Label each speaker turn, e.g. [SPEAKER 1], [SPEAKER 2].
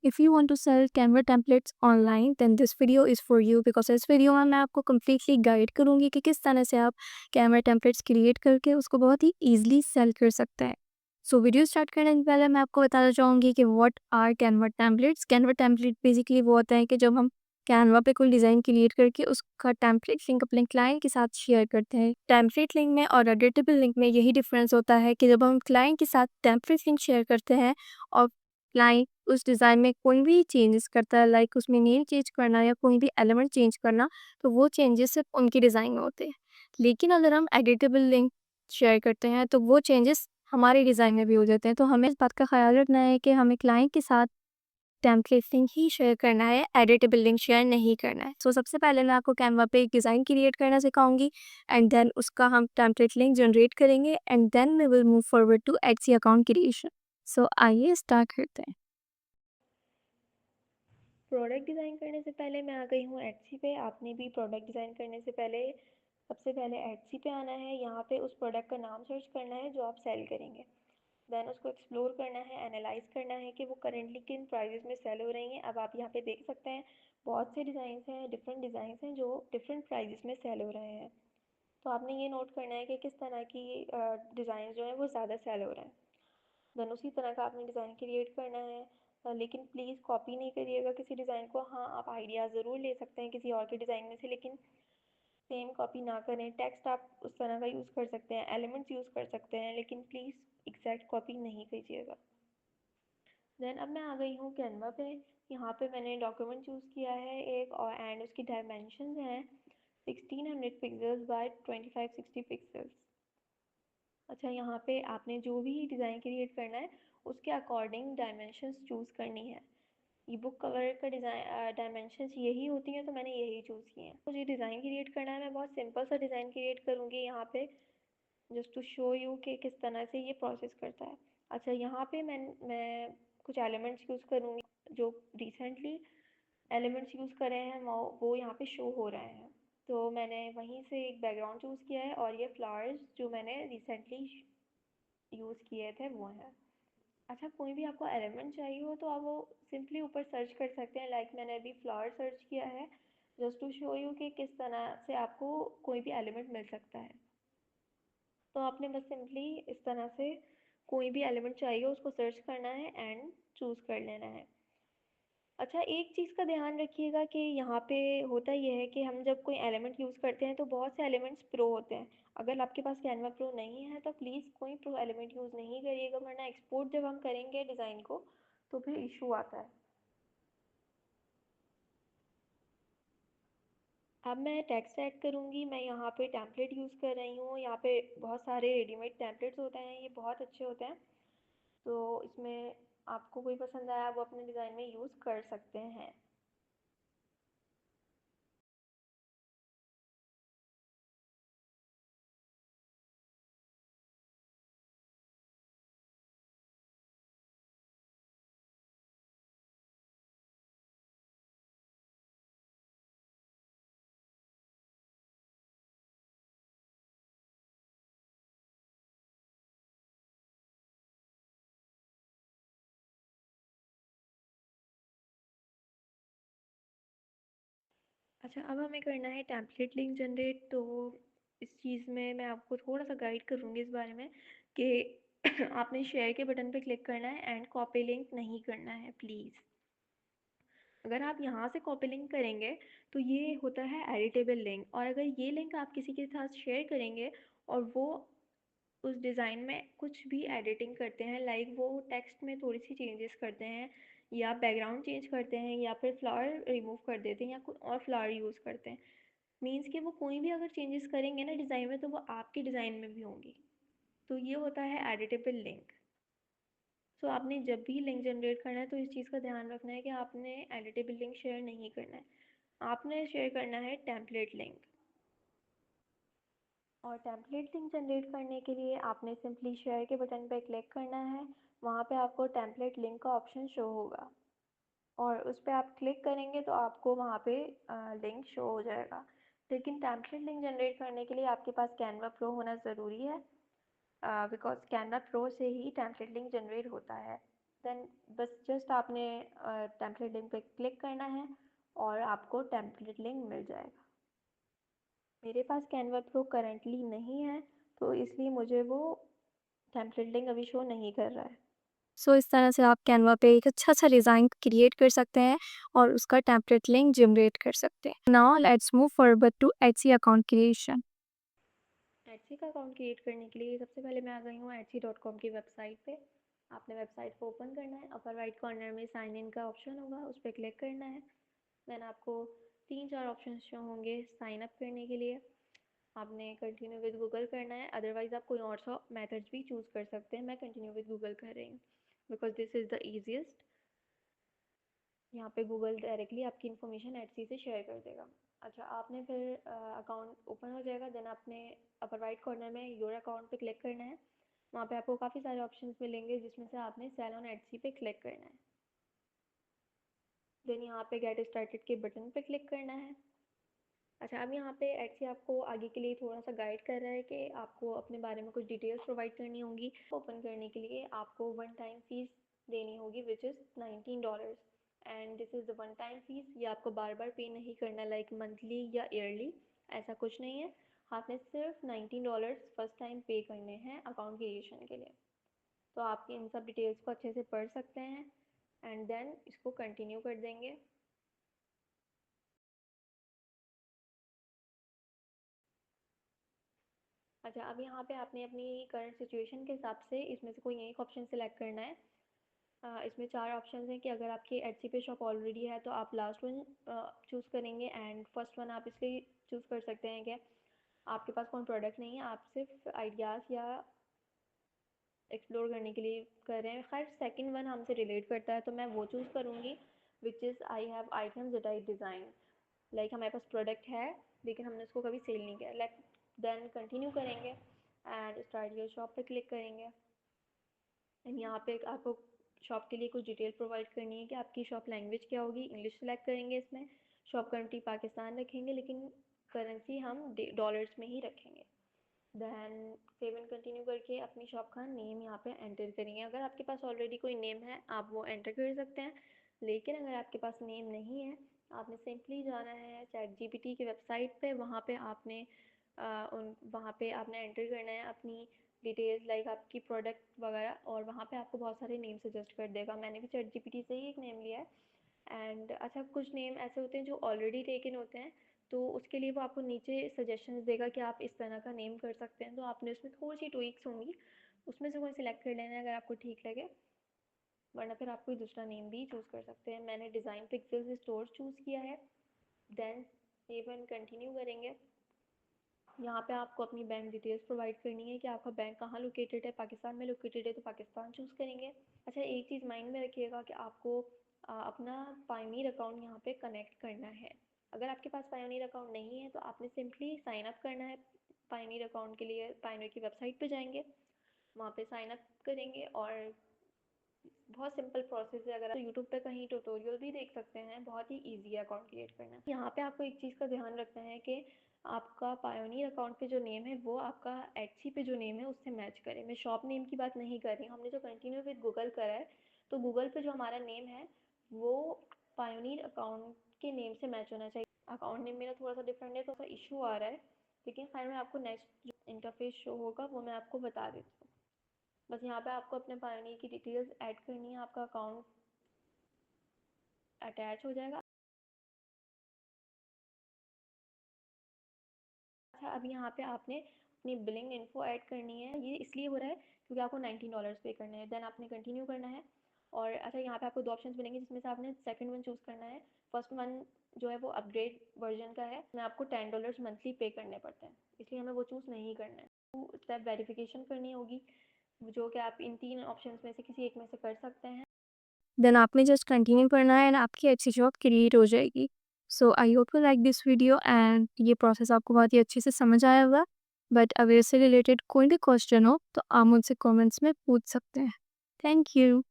[SPEAKER 1] If you want to sell Canva templates online, then this video is for you because इस video में मैं आपको completely guide करूँगी कि किस तरह से आप Canva templates क्रिएट करके उसको बहुत ही ईजिली सेल कर सकते हैं। सो वीडियो स्टार्ट करने से पहले मैं आपको बताना चाहूँगी कि what are Canva templates। Canva template basically वो होता है कि जब हम कैनवा पे कोई डिज़ाइन क्रिएट करके उसका टेम्पलेट लिंक अपने क्लाइंट के साथ शेयर करते हैं। टेम्पलेट लिंक में और एडिटेबल लिंक में यही डिफरेंस होता है कि जब हम क्लाइंट के साथ टेम्पलेट लिंक शेयर करते हैं और क्लाइंट उस डिज़ाइन में कोई भी चेंजेस करता है, लाइक उसमें नेम चेंज करना या कोई भी एलिमेंट चेंज करना, तो वो चेंजेस सिर्फ उनकी डिज़ाइन में होते हैं। लेकिन अगर हम एडिटेबल लिंक शेयर करते हैं तो वो चेंजेस हमारे डिज़ाइन में भी हो जाते हैं। तो हमें इस बात का ख्याल रखना है कि हमें क्लाइंट के साथ टेम्पलेट लिंक ही शेयर करना है, एडिटेबल लिंक शेयर नहीं करना है। सो सबसे पहले मैं आपको कैनवा पे एक डिज़ाइन क्रिएट करना सिखाऊंगी एंड देन उसका हम टेम्पलेट लिंक जनरेट करेंगे and then we will move forward to Etsy account creation. So आइए स्टार्ट करते हैं।
[SPEAKER 2] प्रोडक्ट डिज़ाइन करने से पहले मैं आ गई हूँ एटसी पे। आपने भी प्रोडक्ट डिज़ाइन करने से पहले सबसे पहले एटसी पे आना है। यहाँ पे उस प्रोडक्ट का नाम सर्च करना है जो आप सेल करेंगे। देन उसको एक्सप्लोर करना है, एनालाइज करना है कि वो करेंटली किन प्राइजेस में सेल हो रही हैं। अब आप यहाँ पे देख सकते हैं बहुत से डिज़ाइंस हैं, डिफरेंट डिज़ाइंस हैं जो डिफरेंट प्राइजेस में सेल हो रहे हैं। तो आपने ये नोट करना है कि किस तरह की डिज़ाइन जो है वो ज़्यादा सेल हो रहे हैं। देन उसी तरह का आपने डिज़ाइन क्रिएट करना है। लेकिन प्लीज़ कॉपी नहीं करिएगा किसी डिज़ाइन को। हाँ, आप आइडिया ज़रूर ले सकते हैं किसी और के डिज़ाइन में से, लेकिन सेम कॉपी ना करें। टेक्स्ट आप उस तरह का यूज़ कर सकते हैं, एलिमेंट्स यूज़ कर सकते हैं, लेकिन प्लीज़ एग्जैक्ट कॉपी नहीं कीजिएगा। देन अब मैं आ गई हूँ कैनवा पे। यहाँ पे मैंने डॉक्यूमेंट चूज़ किया है एक, और एंड उसकी डायमेंशन हैं 1600 पिक्सल्स बाय 2560 पिक्सल्स। अच्छा, यहाँ पे आपने जो भी डिज़ाइन क्रिएट करना है उसके अकॉर्डिंग डायमेंशंस चूज़ करनी है। ई बुक कवर का डिज़ाइन डायमेंशंस यही होती हैं, तो मैंने यही चूज़ किए हैं। मुझे डिज़ाइन क्रिएट करना है, मैं बहुत सिंपल सा डिज़ाइन क्रिएट करूँगी यहाँ पे, जस्ट टू शो यू कि किस तरह से ये प्रोसेस करता है। अच्छा, यहाँ पे मैं कुछ एलिमेंट्स यूज़ करूँगी जो रिसेंटली एलिमेंट्स यूज़ करे हैं, वो यहाँ पे शो हो रहे हैं। तो मैंने वहीं से एक बैकग्राउंड चूज़ किया है, और ये फ्लावर्स जो मैंने रिसेंटली यूज़ किए थे वो हैं। अच्छा, कोई भी आपको एलिमेंट चाहिए हो तो आप वो सिंपली ऊपर सर्च कर सकते हैं। लाइक मैंने अभी फ्लावर सर्च किया है, जस्ट टू शो यू कि किस तरह से आपको कोई भी एलिमेंट मिल सकता है। तो आपने बस सिंपली इस तरह से कोई भी एलिमेंट चाहिए उसको सर्च करना है एंड चूज़ कर लेना है। अच्छा, एक चीज़ का ध्यान रखिएगा कि यहाँ पे होता ये है कि हम जब कोई एलिमेंट यूज़ करते हैं तो बहुत से एलिमेंट्स प्रो होते हैं। अगर आपके पास कैनवा प्रो नहीं है तो प्लीज़ कोई प्रो एलिमेंट यूज़ नहीं करिएगा, वरना एक्सपोर्ट जब हम करेंगे डिज़ाइन को तो फिर इशू आता है। अब मैं टेक्स्ट ऐड करूँगी। मैं यहाँ पे टेम्पलेट यूज़ कर रही हूँ। यहाँ पे बहुत सारे रेडीमेड टेम्पलेट्स होते हैं, ये बहुत अच्छे होते हैं। तो इसमें आपको कोई पसंद आया वो अपने डिज़ाइन में यूज़ कर सकते हैं। अच्छा, अब हमें करना है टेम्पलेट लिंक जनरेट। तो इस चीज़ में मैं आपको थोड़ा सा गाइड करूँगी इस बारे में कि आपने शेयर के बटन पे क्लिक करना है एंड कॉपी लिंक नहीं करना है प्लीज़। अगर आप यहाँ से कॉपी लिंक करेंगे तो ये होता है एडिटेबल लिंक, और अगर ये लिंक आप किसी के साथ शेयर करेंगे और वो उस डिज़ाइन में कुछ भी एडिटिंग करते हैं, लाइक वो टेक्स्ट में थोड़ी सी चेंजेस करते हैं या बैकग्राउंड चेंज करते हैं या फिर फ्लावर रिमूव कर देते हैं या कोई और फ्लावर यूज़ करते हैं, मीन्स कि वो कोई भी अगर चेंजेस करेंगे ना डिज़ाइन में तो वो आपके डिज़ाइन में भी होंगी। तो ये होता है एडिटेबल लिंक। सो आपने जब भी लिंक जनरेट करना है तो इस चीज़ का ध्यान रखना है कि आपने एडिटेबल लिंक शेयर नहीं करना है, आपने शेयर करना है टेम्पलेट लिंक। और टेम्पलेट लिंक जनरेट करने के लिए आपने सिंपली शेयर के बटन पर क्लिक करना है। वहाँ पे आपको टेम्पलेट लिंक का ऑप्शन शो होगा और उस पर आप क्लिक करेंगे तो आपको वहाँ पे लिंक शो हो जाएगा। लेकिन टेम्पलेट लिंक जनरेट करने के लिए आपके पास कैनवा प्रो होना ज़रूरी है, बिकॉज कैनवा प्रो से ही टेम्पलेट लिंक जनरेट होता है। देन बस जस्ट आपने टेम्पलेट लिंक पे क्लिक करना है और आपको टेम्पलेट लिंक मिल जाएगा। मेरे पास कैनवा प्रो करंटली नहीं है, तो इसलिए मुझे वो टेम्पलेट लिंक अभी शो नहीं कर रहा है।
[SPEAKER 1] सो इस तरह से आप कैनवा पे एक अच्छा-सा डिज़ाइन क्रिएट कर सकते हैं और उसका टेम्पलेट लिंक जनरेट कर सकते हैं। Now let's move forward to Etsy account creation.
[SPEAKER 2] Etsy का अकाउंट क्रिएट करने के लिए सबसे पहले मैं आ गई हूँ etsy.com की वेबसाइट पे। आपने वेबसाइट को ओपन करना है, अपर राइट कॉर्नर में साइन इन का ऑप्शन होगा, उस पर क्लिक करना है। देन आपको 3-4 ऑप्शन शो होंगे साइन अप करने के लिए। आपने कंटिन्यू विद गूगल करना है, अदरवाइज़ आप कोई और सा मेथड्स भी चूज़ कर सकते हैं। मैं कंटिन्यू विद गूगल कर रही हूँ because this is the easiest. यहाँ पे गूगल डायरेक्टली आपकी इन्फॉर्मेशन एटसी से शेयर कर देगा। अच्छा, आपने फिर अकाउंट ओपन हो जाएगा। देन आपने अपर राइट कॉर्नर में योर अकाउंट पे क्लिक करना है। वहाँ पे आपको काफ़ी सारे ऑप्शंस मिलेंगे जिसमें से आपने सेल ऑन एटसी पे क्लिक करना है। देन यहाँ पे गेट स्टार्टेड के बटन पे क्लिक करना है। अच्छा, अब यहाँ पे एटसी आपको आगे के लिए थोड़ा सा गाइड कर रहा है कि आपको अपने बारे में कुछ डिटेल्स प्रोवाइड करनी होंगी। ओपन करने के लिए आपको वन टाइम फीस देनी होगी which is $19 and this is the one time fees. ये आपको बार बार पे नहीं करना लाइक मंथली या ईयरली, ऐसा कुछ नहीं है। आपने सिर्फ $19 फर्स्ट टाइम पे करने हैं अकाउंट क्रिएशन के लिए। तो आप इन सब डिटेल्स को अच्छे से पढ़ सकते हैं एंड देन इसको कंटिन्यू कर देंगे। अच्छा, अब यहाँ पे आपने अपनी करंट सिचुएशन के हिसाब से इसमें से कोई एक ऑप्शन सेलेक्ट करना है। इसमें 4 ऑप्शंस हैं कि अगर आपकी एटसी पे शॉप ऑलरेडी है तो आप लास्ट वन चूज़ करेंगे एंड फर्स्ट वन आप इसलिए चूज़ कर सकते हैं कि आपके पास कोई प्रोडक्ट नहीं है, आप सिर्फ आइडियाज़ या एक्सप्लोर करने के लिए कर रहे हैं। खैर सेकंड वन हमसे रिलेट करता है तो मैं वो चूज़ करूँगी which is I have items that I design. Like हमारे पास प्रोडक्ट है लेकिन हमने उसको कभी सेल नहीं किया। लेट देन कंटिन्यू करेंगे एंड स्टार्ट योर शॉप पे क्लिक करेंगे एंड यहाँ पे आपको शॉप के लिए कुछ डिटेल प्रोवाइड करनी है कि आपकी शॉप लैंग्वेज क्या होगी। इंग्लिश सेलेक्ट करेंगे इसमें। शॉप कंट्री पाकिस्तान रखेंगे लेकिन करेंसी हम डॉलर्स में ही रखेंगे। देन सेव एंड कंटिन्यू करके अपनी शॉप का नेम यहाँ पे एंटर करेंगे। अगर आपके पास ऑलरेडी कोई नेम है आप वो एंटर कर सकते हैं, लेकिन अगर आपके पास नेम नहीं है आपने सिंपली जाना है चैट जीपीटी की वेबसाइट पे। वहाँ पे आपने एंटर करना है अपनी डिटेल्स लाइक आपकी प्रोडक्ट वगैरह और वहाँ पे आपको बहुत सारे नेम सजेस्ट कर देगा। मैंने भी चैट जीपीटी से ही एक नेम लिया है एंड अच्छा, कुछ नेम ऐसे होते हैं जो ऑलरेडी टेकन होते हैं तो उसके लिए वो आपको नीचे सजेशंस देगा कि आप इस तरह का नेम कर सकते हैं। तो आपने उसमें थोड़ी सी ट्वीक्स होंगी, उसमें से कोई सिलेक्ट कर लेना है अगर आपको ठीक लगे, वरना फिर आप कोई दूसरा नेम भी चूज़ कर सकते हैं। मैंने डिज़ाइन पिक्सेल्स स्टोर चूज़ किया है। देन सेव एंड कंटिन्यू करेंगे। यहाँ पे आपको अपनी बैंक डिटेल्स प्रोवाइड करनी है कि आपका बैंक कहाँ लोकेटेड है। पाकिस्तान में लोकेटेड है तो पाकिस्तान चूज़ करेंगे। अच्छा, एक चीज़ माइंड में रखिएगा कि आपको अपना पायोनियर अकाउंट यहाँ पे कनेक्ट करना है। अगर आपके पास पायोनियर अकाउंट नहीं है तो आपने सिंपली साइन अप करना है पायोनियर अकाउंट के लिए। पायोनियर की वेबसाइट पे जाएंगे, वहाँ पे साइन अप करेंगे और बहुत सिंपल प्रोसेस है। अगर आप यूट्यूब पे कहीं ट्यूटोरियल भी देख सकते हैं, बहुत ही ईजी है अकाउंट क्रिएट करना। यहाँ पे आपको एक चीज़ का ध्यान रखना है कि आपका पायोनियर अकाउंट पे जो नेम है वो आपका एटसी पे जो नेम है उससे मैच करे। मैं शॉप नेम की बात नहीं कर रही हूँ, हमने जो कंटिन्यू विद गूगल करा है तो गूगल पे जो हमारा नेम है वो पायोनियर अकाउंट के नेम से मैच होना चाहिए। अकाउंट नेम मेरा थोड़ा सा डिफरेंट है तो थोड़ा इशू आ रहा है, लेकिन खैर मैं आपको नेक्स्ट जो इंटरफेस शो होगा वो मैं आपको बता देती हूँ। बस यहाँ पे आपको अपने पायोनियर की डिटेल्स ऐड करनी है, आपका अकाउंट अटैच हो जाएगा। अच्छा, अब यहाँ पे आपने अपनी बिलिंग इन्फो ऐड करनी है। ये इसलिए हो रहा है क्योंकि आपको $19 पे करना है। देन आपने कंटिन्यू करना है और अच्छा, यहाँ पे आपको 2 ऑप्शंस मिलेंगे जिसमें से आपने सेकंड वन चूज़ करना है। फर्स्ट वन जो है वो अपग्रेड वर्जन का है, इसमें आपको $10 मंथली पे करने पड़ते हैं, इसलिए हमें वो चूज़ नहीं करना है। टू स्टेप वेरिफिकेशन करनी होगी जो कि आप इन 3 ऑप्शंस में से किसी एक में से कर सकते हैं।
[SPEAKER 1] देन आपने जस्ट कंटिन्यू करना है एंड आपकी एटसी शॉप क्रिएट हो जाएगी। So I hope you like this video and ये प्रोसेस आपको बहुत ही अच्छे से समझ आया होगा। बट अगर इससे रिलेटेड कोई भी क्वेश्चन हो तो आप मुझसे कमेंट्स में पूछ सकते हैं। Thank you.